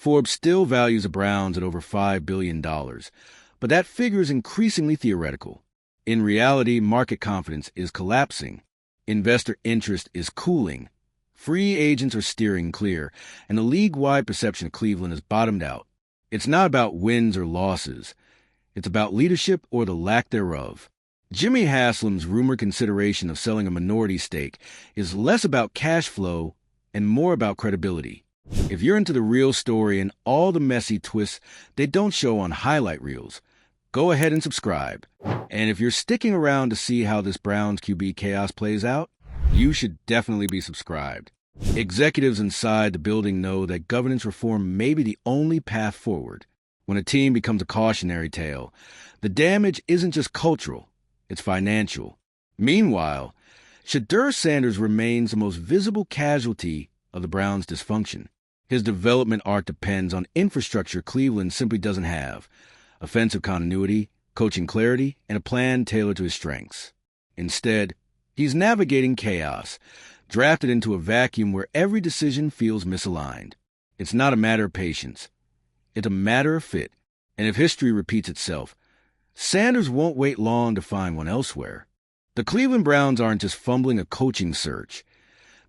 Forbes still values the Browns at over $5 billion, but that figure is increasingly theoretical. In reality, market confidence is collapsing. Investor interest is cooling. Free agents are steering clear, and the league-wide perception of Cleveland has bottomed out. It's not about wins or losses. It's about leadership or the lack thereof. Jimmy Haslam's rumored consideration of selling a minority stake is less about cash flow and more about credibility. If you're into the real story and all the messy twists they don't show on highlight reels, go ahead and subscribe. And if you're sticking around to see how this Browns QB chaos plays out, you should definitely be subscribed. Executives inside the building know that governance reform may be the only path forward. When a team becomes a cautionary tale, the damage isn't just cultural, it's financial. Meanwhile, Shedeur Sanders remains the most visible casualty of the Browns' dysfunction. His development arc depends on infrastructure Cleveland simply doesn't have: offensive continuity, coaching clarity, and a plan tailored to his strengths. Instead, he's navigating chaos, drafted into a vacuum where every decision feels misaligned. It's not a matter of patience. It's a matter of fit. And if history repeats itself, Sanders won't wait long to find one elsewhere. The Cleveland Browns aren't just fumbling a coaching search.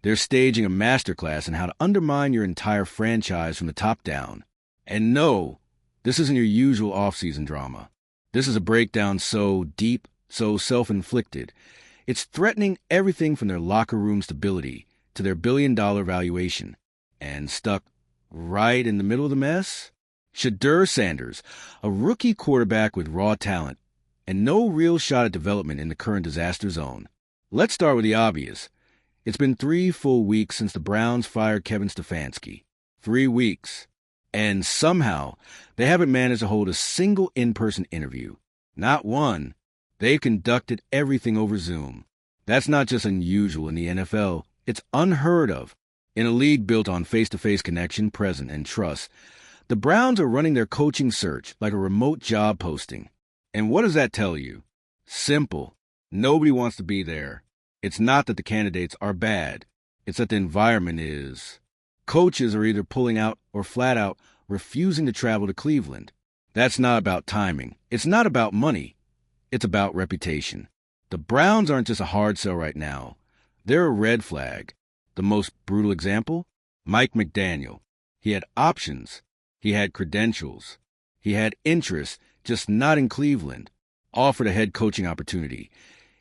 They're staging a masterclass in how to undermine your entire franchise from the top down. And no, this isn't your usual offseason drama. This is a breakdown so deep, so self-inflicted. It's threatening everything from their locker room stability to their billion-dollar valuation. And stuck right in the middle of the mess? Shedeur Sanders, a rookie quarterback with raw talent and no real shot at development in the current disaster zone. Let's start with the obvious. It's been 3 full weeks since the Browns fired Kevin Stefanski. 3 weeks. And somehow, they haven't managed to hold a single in-person interview. Not one. They've conducted everything over Zoom. That's not just unusual in the NFL. It's unheard of. In a league built on face-to-face connection, presence, and trust, the Browns are running their coaching search like a remote job posting. And what does that tell you? Simple. Nobody wants to be there. It's not that the candidates are bad. It's that the environment is. Coaches are either pulling out or flat out refusing to travel to Cleveland. That's not about timing. It's not about money. It's about reputation. The Browns aren't just a hard sell right now. They're a red flag. The most brutal example? Mike McDaniel. He had options. He had credentials. He had interest, just not in Cleveland. Offered a head coaching opportunity.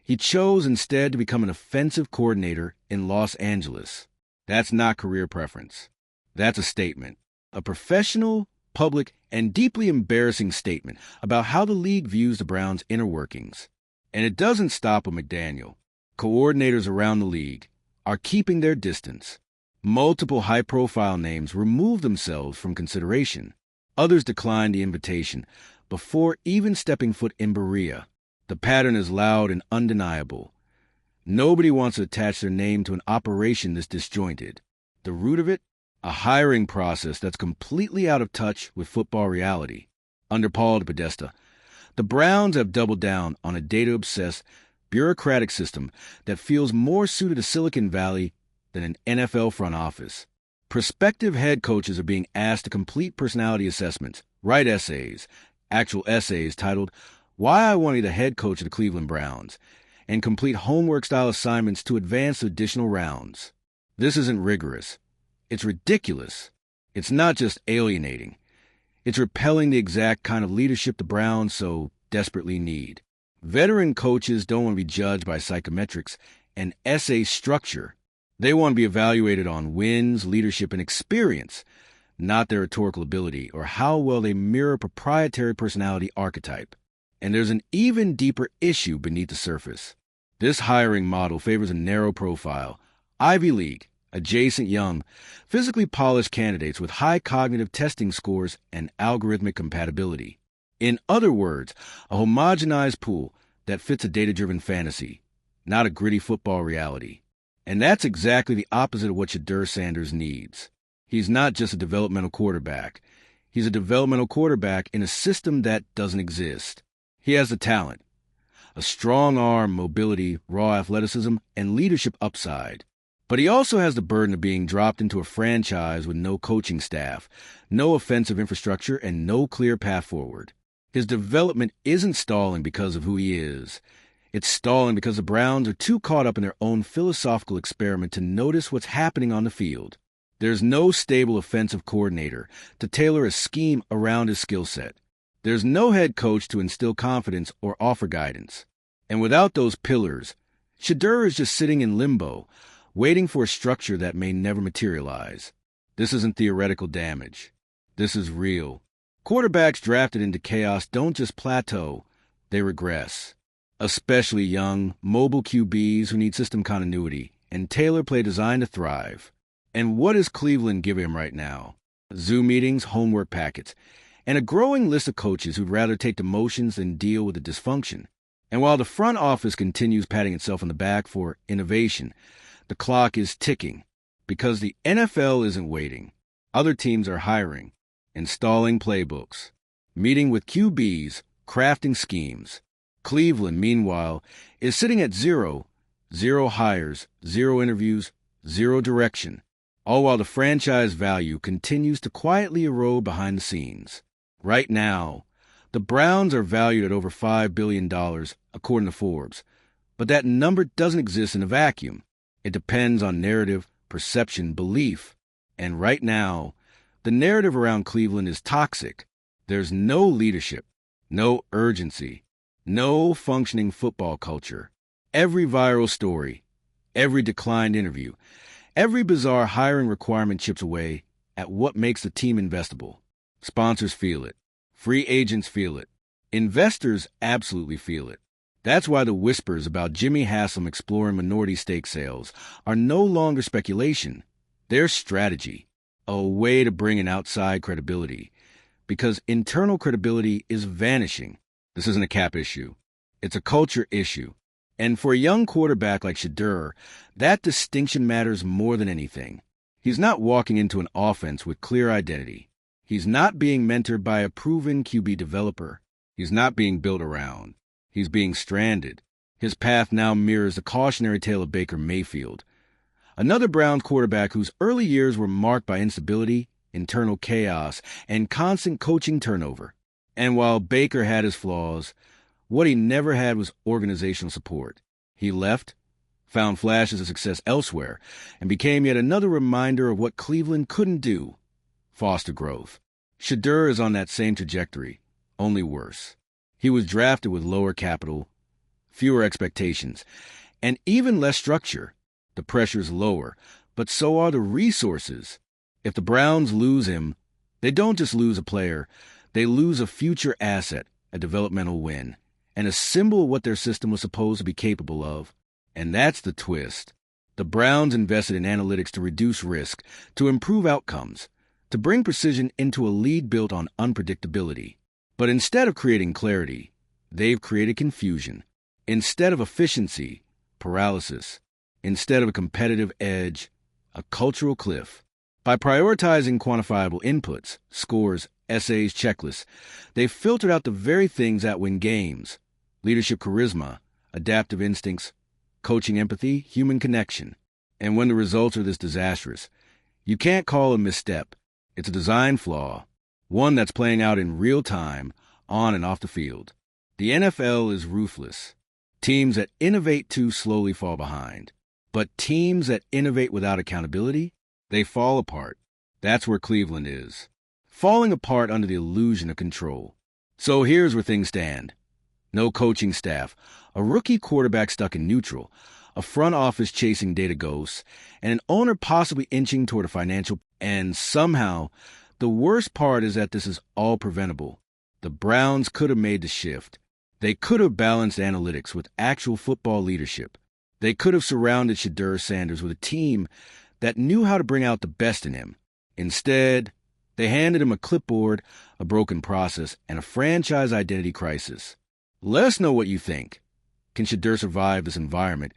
He chose instead to become an offensive coordinator in Los Angeles. That's not career preference. That's a statement. A professional, public, and deeply embarrassing statement about how the league views the Browns' inner workings. And it doesn't stop with McDaniel. Coordinators around the league are keeping their distance. Multiple high-profile names remove themselves from consideration. Others decline the invitation before even stepping foot in Berea. The pattern is loud and undeniable. Nobody wants to attach their name to an operation this disjointed. The root of it? A hiring process that's completely out of touch with football reality. Under Paul DePodesta, the Browns have doubled down on a data-obsessed, bureaucratic system that feels more suited to Silicon Valley than an NFL front office. Prospective head coaches are being asked to complete personality assessments, write essays, actual essays titled "Why I Want to Be the Head Coach of the Cleveland Browns," and complete homework-style assignments to advance to additional rounds. This isn't rigorous. It's ridiculous. It's not just alienating. It's repelling the exact kind of leadership the Browns so desperately need. Veteran coaches don't want to be judged by psychometrics and essay structure. They want to be evaluated on wins, leadership, and experience, not their rhetorical ability or how well they mirror proprietary personality archetype. And there's an even deeper issue beneath the surface. This hiring model favors a narrow profile, Ivy League, adjacent young, physically polished candidates with high cognitive testing scores and algorithmic compatibility. In other words, a homogenized pool that fits a data-driven fantasy, not a gritty football reality. And that's exactly the opposite of what Shedeur Sanders needs. He's not just a developmental quarterback. He's a developmental quarterback in a system that doesn't exist. He has the talent, a strong arm, mobility, raw athleticism, and leadership upside. But he also has the burden of being dropped into a franchise with no coaching staff, no offensive infrastructure, and no clear path forward. His development isn't stalling because of who he is. It's stalling because the Browns are too caught up in their own philosophical experiment to notice what's happening on the field. There's no stable offensive coordinator to tailor a scheme around his skill set. There's no head coach to instill confidence or offer guidance. And without those pillars, Shedeur is just sitting in limbo, waiting for a structure that may never materialize. This isn't theoretical damage. This is real. Quarterbacks drafted into chaos don't just plateau, they regress. Especially young, mobile QBs who need system continuity and tailor play designed to thrive. And what is Cleveland giving him right now? Zoom meetings, homework packets, and a growing list of coaches who'd rather take the motions than deal with the dysfunction. And while the front office continues patting itself on the back for innovation, the clock is ticking because the NFL isn't waiting. Other teams are hiring, installing playbooks, meeting with QBs, crafting schemes. Cleveland, meanwhile, is sitting at zero hires, zero interviews, zero direction, all while the franchise value continues to quietly erode behind the scenes. Right now, the Browns are valued at over $5 billion, according to Forbes, but that number doesn't exist in a vacuum. It depends on narrative, perception, belief. And right now, the narrative around Cleveland is toxic. There's no leadership, no urgency, no functioning football culture. Every viral story, every declined interview, every bizarre hiring requirement chips away at what makes the team investable. Sponsors feel it. Free agents feel it. Investors absolutely feel it. That's why the whispers about Jimmy Haslam exploring minority stake sales are no longer speculation. They're strategy, a way to bring in outside credibility, because internal credibility is vanishing. This isn't a cap issue. It's a culture issue. And for a young quarterback like Shedeur, that distinction matters more than anything. He's not walking into an offense with clear identity. He's not being mentored by a proven QB developer. He's not being built around. He's being stranded. His path now mirrors the cautionary tale of Baker Mayfield, another Browns quarterback whose early years were marked by instability, internal chaos, and constant coaching turnover. And while Baker had his flaws, what he never had was organizational support. He left, found flashes of success elsewhere, and became yet another reminder of what Cleveland couldn't do: foster growth. Shedeur is on that same trajectory, only worse. He was drafted with lower capital, fewer expectations, and even less structure. The pressure's lower, but so are the resources. If the Browns lose him, they don't just lose a player, they lose a future asset, a developmental win, and a symbol of what their system was supposed to be capable of. And that's the twist. The Browns invested in analytics to reduce risk, to improve outcomes, to bring precision into a lead built on unpredictability. But instead of creating clarity, they've created confusion. Instead of efficiency, paralysis. Instead of a competitive edge, a cultural cliff. By prioritizing quantifiable inputs, scores, essays, checklists, they've filtered out the very things that win games: leadership charisma, adaptive instincts, coaching empathy, human connection. And when the results are this disastrous, you can't call a misstep. It's a design flaw, one that's playing out in real time, on and off the field. The NFL is ruthless. Teams that innovate too slowly fall behind. But teams that innovate without accountability, they fall apart. That's where Cleveland is. Falling apart under the illusion of control. So here's where things stand. No coaching staff, a rookie quarterback stuck in neutral, a front office chasing data ghosts, and an owner possibly inching toward a financial. And somehow, the worst part is that this is all preventable. The Browns could have made the shift. They could have balanced analytics with actual football leadership. They could have surrounded Shedeur Sanders with a team that knew how to bring out the best in him. Instead, they handed him a clipboard, a broken process, and a franchise identity crisis. Let us know what you think. Can Shedeur survive this environment?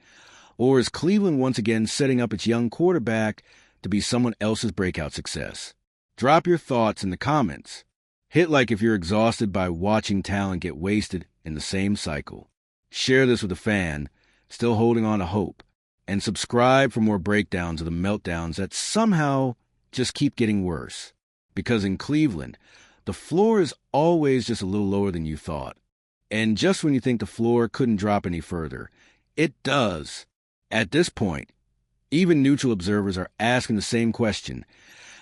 Or is Cleveland once again setting up its young quarterback to be someone else's breakout success? Drop your thoughts in the comments. Hit like if you're exhausted by watching talent get wasted in the same cycle. Share this with a fan still holding on to hope. And subscribe for more breakdowns of the meltdowns that somehow just keep getting worse. Because in Cleveland, the floor is always just a little lower than you thought. And just when you think the floor couldn't drop any further, it does. At this point, even neutral observers are asking the same question.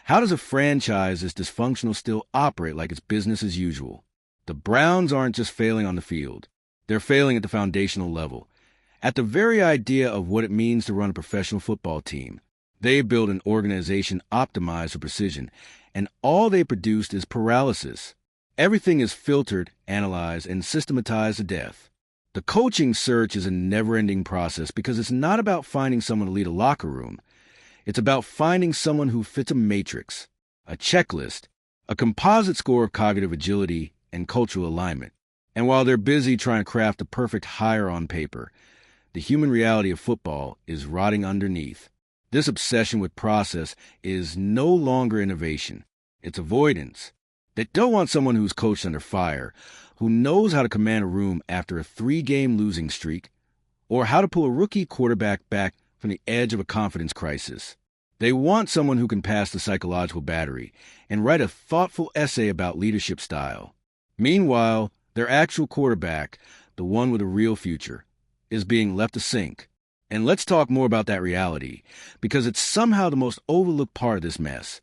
How does a franchise this dysfunctional still operate like it's business as usual? The Browns aren't just failing on the field. They're failing at the foundational level. At the very idea of what it means to run a professional football team. They built an organization optimized for precision, and all they produced is paralysis. Everything is filtered, analyzed, and systematized to death. The coaching search is a never-ending process because it's not about finding someone to lead a locker room. It's about finding someone who fits a matrix, a checklist, a composite score of cognitive agility and cultural alignment. And while they're busy trying to craft a perfect hire on paper, the human reality of football is rotting underneath. This obsession with process is no longer innovation. It's avoidance. They don't want someone who's coached under fire, who knows how to command a room after a 3-game losing streak, or how to pull a rookie quarterback back from the edge of a confidence crisis. They want someone who can pass the psychological battery and write a thoughtful essay about leadership style. Meanwhile, their actual quarterback, the one with a real future, is being left to sink. And let's talk more about that reality, because it's somehow the most overlooked part of this mess.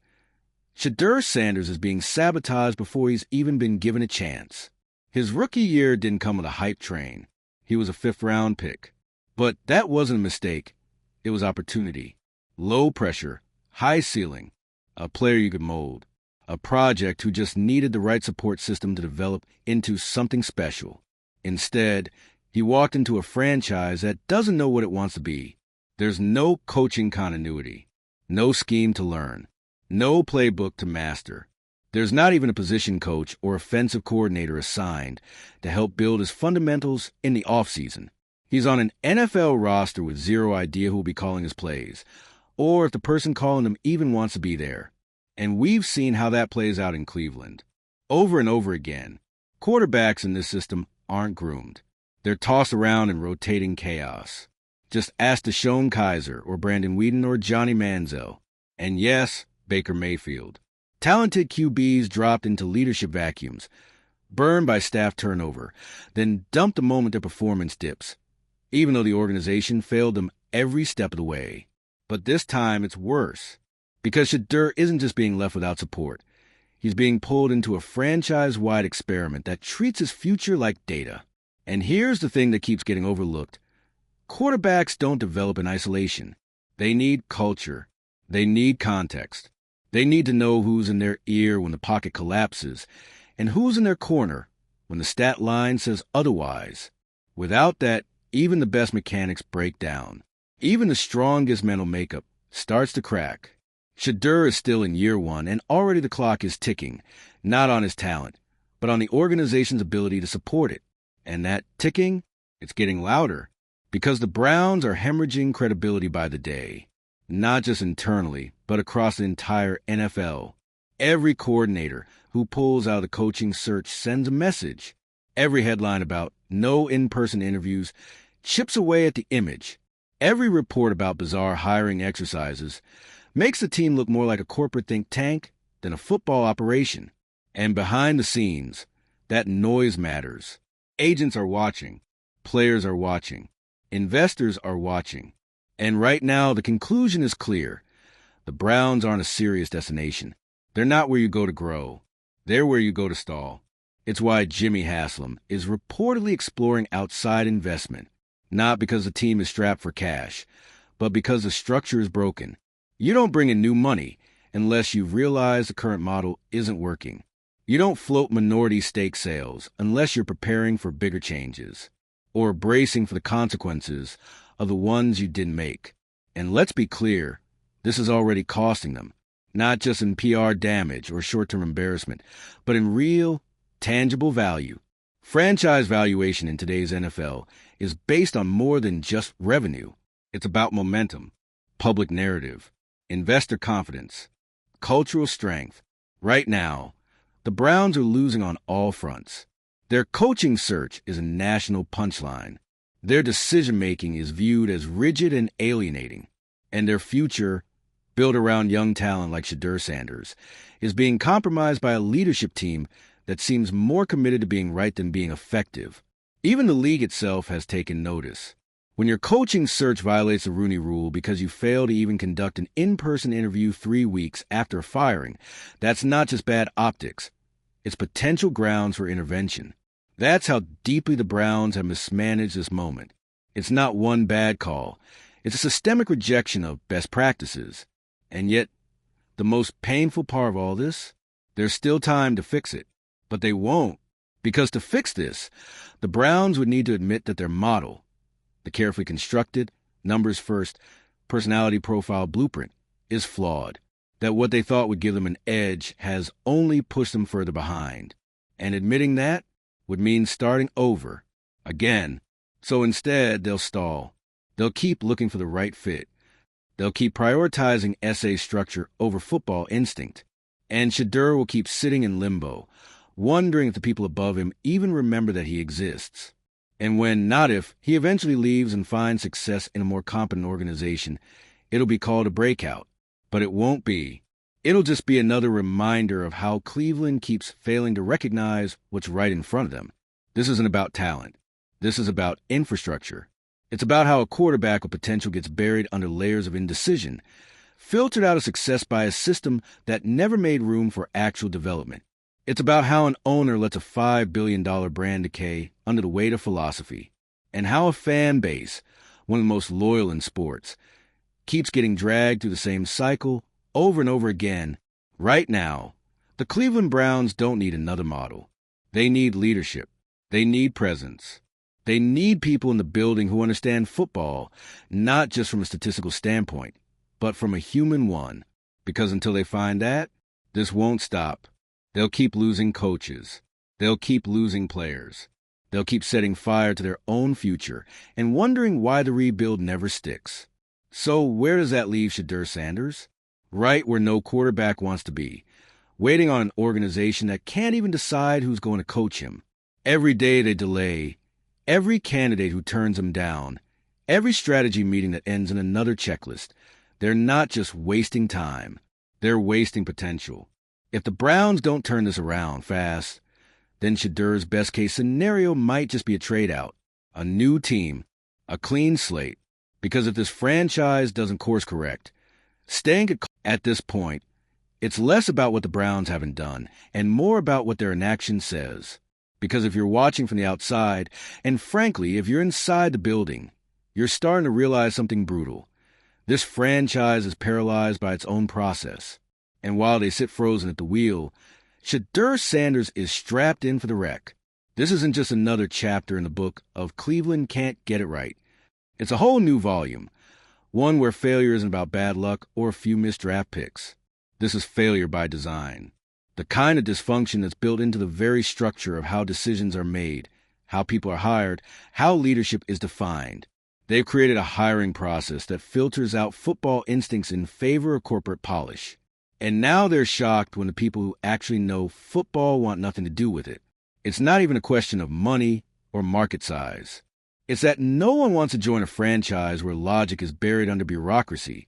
Shedeur Sanders is being sabotaged before he's even been given a chance. His rookie year didn't come with a hype train. He was a 5th-round pick. But that wasn't a mistake. It was opportunity. Low pressure, high ceiling, a player you could mold, a project who just needed the right support system to develop into something special. Instead, he walked into a franchise that doesn't know what it wants to be. There's no coaching continuity, no scheme to learn, no playbook to master. There's not even a position coach or offensive coordinator assigned to help build his fundamentals in the offseason. He's on an NFL roster with zero idea who will be calling his plays, or if the person calling them even wants to be there. And we've seen how that plays out in Cleveland. Over and over again, quarterbacks in this system aren't groomed. They're tossed around in rotating chaos. Just ask Deshaun Kaiser or Brandon Whedon or Johnny Manziel. And yes, Baker Mayfield. Talented QBs dropped into leadership vacuums, burned by staff turnover, then dumped the moment their performance dips, even though the organization failed them every step of the way. But this time it's worse, because Shedeur isn't just being left without support. He's being pulled into a franchise-wide experiment that treats his future like data. And here's the thing that keeps getting overlooked. Quarterbacks don't develop in isolation. They need culture. They need context. They need to know who's in their ear when the pocket collapses and who's in their corner when the stat line says otherwise. Without that, even the best mechanics break down. Even the strongest mental makeup starts to crack. Shedeur is still in year 1, and already the clock is ticking, not on his talent, but on the organization's ability to support it. And that ticking, it's getting louder, because the Browns are hemorrhaging credibility by the day, not just internally, but across the entire NFL. Every coordinator who pulls out of the coaching search sends a message. Every headline about no in-person interviews chips away at the image. Every report about bizarre hiring exercises makes the team look more like a corporate think tank than a football operation. And behind the scenes, that noise matters. Agents are watching. Players are watching. Investors are watching. And right now, the conclusion is clear. The Browns aren't a serious destination. They're not where you go to grow. They're where you go to stall. It's why Jimmy Haslam is reportedly exploring outside investment, not because the team is strapped for cash, but because the structure is broken. You don't bring in new money unless you've realized the current model isn't working. You don't float minority stake sales unless you're preparing for bigger changes or bracing for the consequences of the ones you didn't make. And let's be clear, this is already costing them, not just in PR damage or short-term embarrassment, but in real, tangible value. Franchise valuation in today's NFL is based on more than just revenue. It's about momentum, public narrative, investor confidence, cultural strength. Right now, the Browns are losing on all fronts. Their coaching search is a national punchline. Their decision-making is viewed as rigid and alienating, and their future, built around young talent like Shedeur Sanders, is being compromised by a leadership team that seems more committed to being right than being effective. Even the league itself has taken notice. When your coaching search violates the Rooney Rule because you fail to even conduct an in-person interview 3 weeks after a firing, that's not just bad optics. It's potential grounds for intervention. That's how deeply the Browns have mismanaged this moment. It's not one bad call. It's a systemic rejection of best practices. And yet, the most painful part of all this, there's still time to fix it. But they won't. Because to fix this, the Browns would need to admit that their model, the carefully constructed, numbers-first, personality profile blueprint, is flawed. That what they thought would give them an edge has only pushed them further behind. And admitting that would mean starting over, again. So instead, they'll stall. They'll keep looking for the right fit. They'll keep prioritizing essay structure over football instinct. And Shedeur will keep sitting in limbo, wondering if the people above him even remember that he exists. And when, not if, he eventually leaves and finds success in a more competent organization, it'll be called a breakout. But it won't be. It'll just be another reminder of how Cleveland keeps failing to recognize what's right in front of them. This isn't about talent. This is about infrastructure. It's about how a quarterback with potential gets buried under layers of indecision, filtered out of success by a system that never made room for actual development. It's about how an owner lets a $5 billion brand decay under the weight of philosophy, and how a fan base, one of the most loyal in sports, keeps getting dragged through the same cycle over and over again. Right now, the Cleveland Browns don't need another model. They need leadership. They need presence. They need people in the building who understand football, not just from a statistical standpoint, but from a human one. Because until they find that, this won't stop. They'll keep losing coaches. They'll keep losing players. They'll keep setting fire to their own future and wondering why the rebuild never sticks. So where does that leave Shedeur Sanders? Right where no quarterback wants to be, waiting on an organization that can't even decide who's going to coach him. Every day they delay, every candidate who turns him down, every strategy meeting that ends in another checklist. They're not just wasting time, they're wasting potential. If the Browns don't turn this around fast, then Shedeur's best-case scenario might just be a trade-out, a new team, a clean slate. Because if this franchise doesn't course correct, staying at this point, it's less about what the Browns haven't done and more about what their inaction says. Because if you're watching from the outside, and frankly, if you're inside the building, you're starting to realize something brutal. This franchise is paralyzed by its own process. And while they sit frozen at the wheel, Shedeur Sanders is strapped in for the wreck. This isn't just another chapter in the book of Cleveland Can't Get It Right. It's a whole new volume, one where failure isn't about bad luck or a few missed draft picks. This is failure by design. The kind of dysfunction that's built into the very structure of how decisions are made, how people are hired, how leadership is defined. They've created a hiring process that filters out football instincts in favor of corporate polish. And now they're shocked when the people who actually know football want nothing to do with it. It's not even a question of money or market size. It's that no one wants to join a franchise where logic is buried under bureaucracy,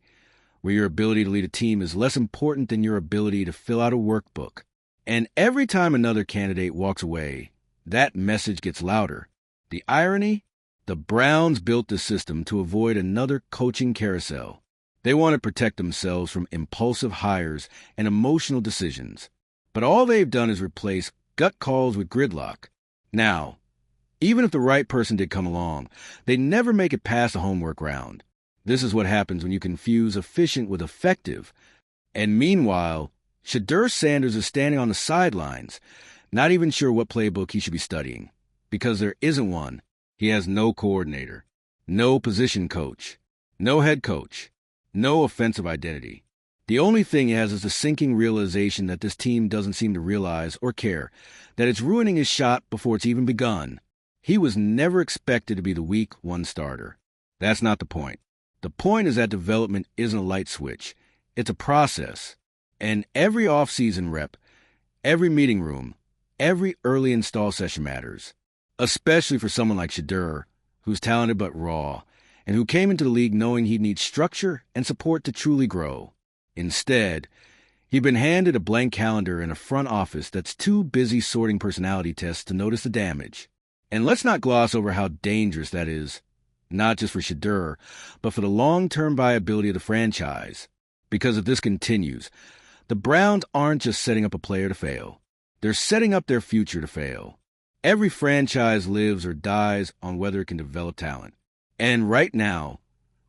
where your ability to lead a team is less important than your ability to fill out a workbook. And every time another candidate walks away, that message gets louder. The irony? The Browns built the system to avoid another coaching carousel. They want to protect themselves from impulsive hires and emotional decisions. But all they've done is replace gut calls with gridlock. Now, even if the right person did come along, they never make it past the homework round. This is what happens when you confuse efficient with effective. And meanwhile, Shedeur Sanders is standing on the sidelines, not even sure what playbook he should be studying. Because there isn't one. He has no coordinator, no position coach, no head coach, no offensive identity. The only thing he has is the sinking realization that this team doesn't seem to realize or care, that it's ruining his shot before it's even begun. He was never expected to be the week one starter. That's not the point. The point is that development isn't a light switch. It's a process. And every off-season rep, every meeting room, every early install session matters, especially for someone like Shedeur, who's talented but raw, and who came into the league knowing he'd need structure and support to truly grow. Instead, he'd been handed a blank calendar and a front office that's too busy sorting personality tests to notice the damage. And let's not gloss over how dangerous that is, not just for Shedeur, but for the long-term viability of the franchise. Because if this continues, the Browns aren't just setting up a player to fail. They're setting up their future to fail. Every franchise lives or dies on whether it can develop talent. And right now,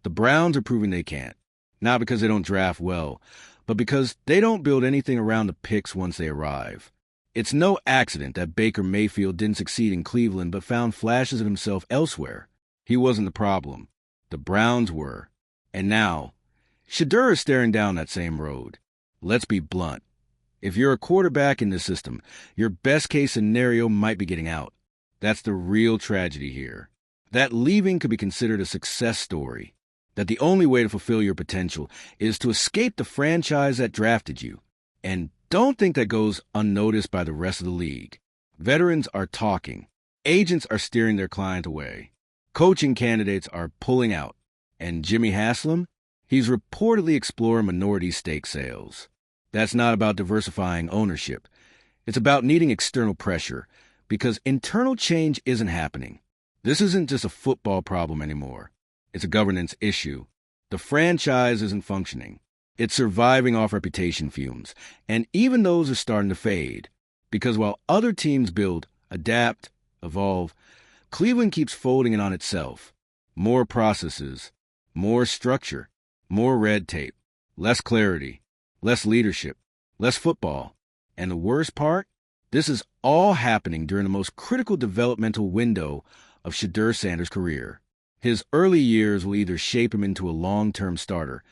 the Browns are proving they can't. Not because they don't draft well, but because they don't build anything around the picks once they arrive. It's no accident that Baker Mayfield didn't succeed in Cleveland but found flashes of himself elsewhere. He wasn't the problem. The Browns were. And now, Shedeur is staring down that same road. Let's be blunt. If you're a quarterback in this system, your best-case scenario might be getting out. That's the real tragedy here. That leaving could be considered a success story. That the only way to fulfill your potential is to escape the franchise that drafted you. And don't think that goes unnoticed by the rest of the league. Veterans are talking. Agents are steering their client away. Coaching candidates are pulling out. And Jimmy Haslam? He's reportedly exploring minority stake sales. That's not about diversifying ownership. It's about needing external pressure, because internal change isn't happening. This isn't just a football problem anymore. It's a governance issue. The franchise isn't functioning. It's surviving off reputation fumes, and even those are starting to fade. Because while other teams build, adapt, evolve, Cleveland keeps folding in on itself. More processes, more structure, more red tape, less clarity, less leadership, less football. And the worst part? This is all happening during the most critical developmental window of Shedeur Sanders' career. His early years will either shape him into a long-term starter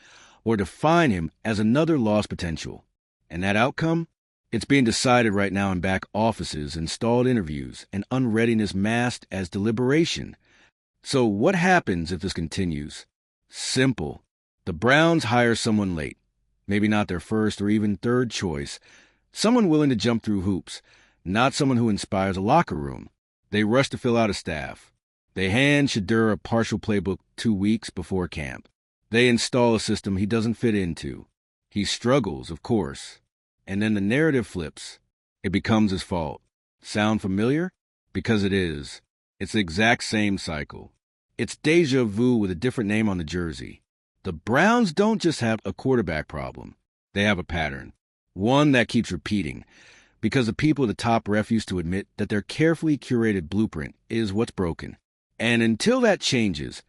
or define him as another lost potential. And that outcome? It's being decided right now in back offices and stalled interviews and unreadiness masked as deliberation. So what happens if this continues? Simple. The Browns hire someone late, maybe not their first or even third choice, someone willing to jump through hoops, not someone who inspires a locker room. They rush to fill out a staff. They hand Shedeur a partial playbook 2 weeks before camp. They install a system he doesn't fit into. He struggles, of course. And then the narrative flips. It becomes his fault. Sound familiar? Because it is. It's the exact same cycle. It's deja vu with a different name on the jersey. The Browns don't just have a quarterback problem. They have a pattern. One that keeps repeating. Because the people at the top refuse to admit that their carefully curated blueprint is what's broken. And until that changes,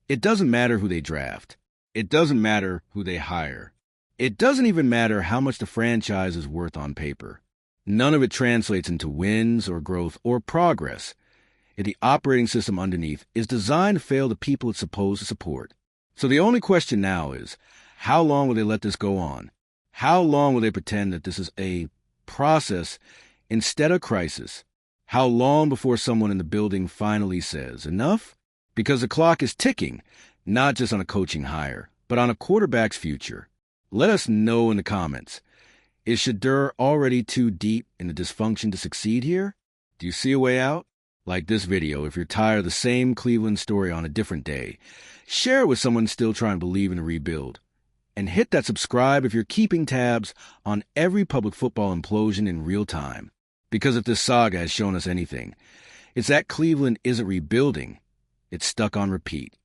it doesn't matter who they draft. It doesn't matter who they hire. It doesn't even matter how much the franchise is worth on paper. None of it translates into wins or growth or progress if the operating system underneath is designed to fail the people it's supposed to support. So the only question now is, how long will they let this go on? How long will they pretend that this is a process instead of crisis? How long before someone in the building finally says, enough? Because the clock is ticking, not just on a coaching hire, but on a quarterback's future. Let us know in the comments. Is Shedeur already too deep in the dysfunction to succeed here? Do you see a way out? Like this video if you're tired of the same Cleveland story on a different day. Share it with someone still trying to believe in a rebuild. And hit that subscribe if you're keeping tabs on every public football implosion in real time. Because if this saga has shown us anything, it's that Cleveland isn't rebuilding. It's stuck on repeat.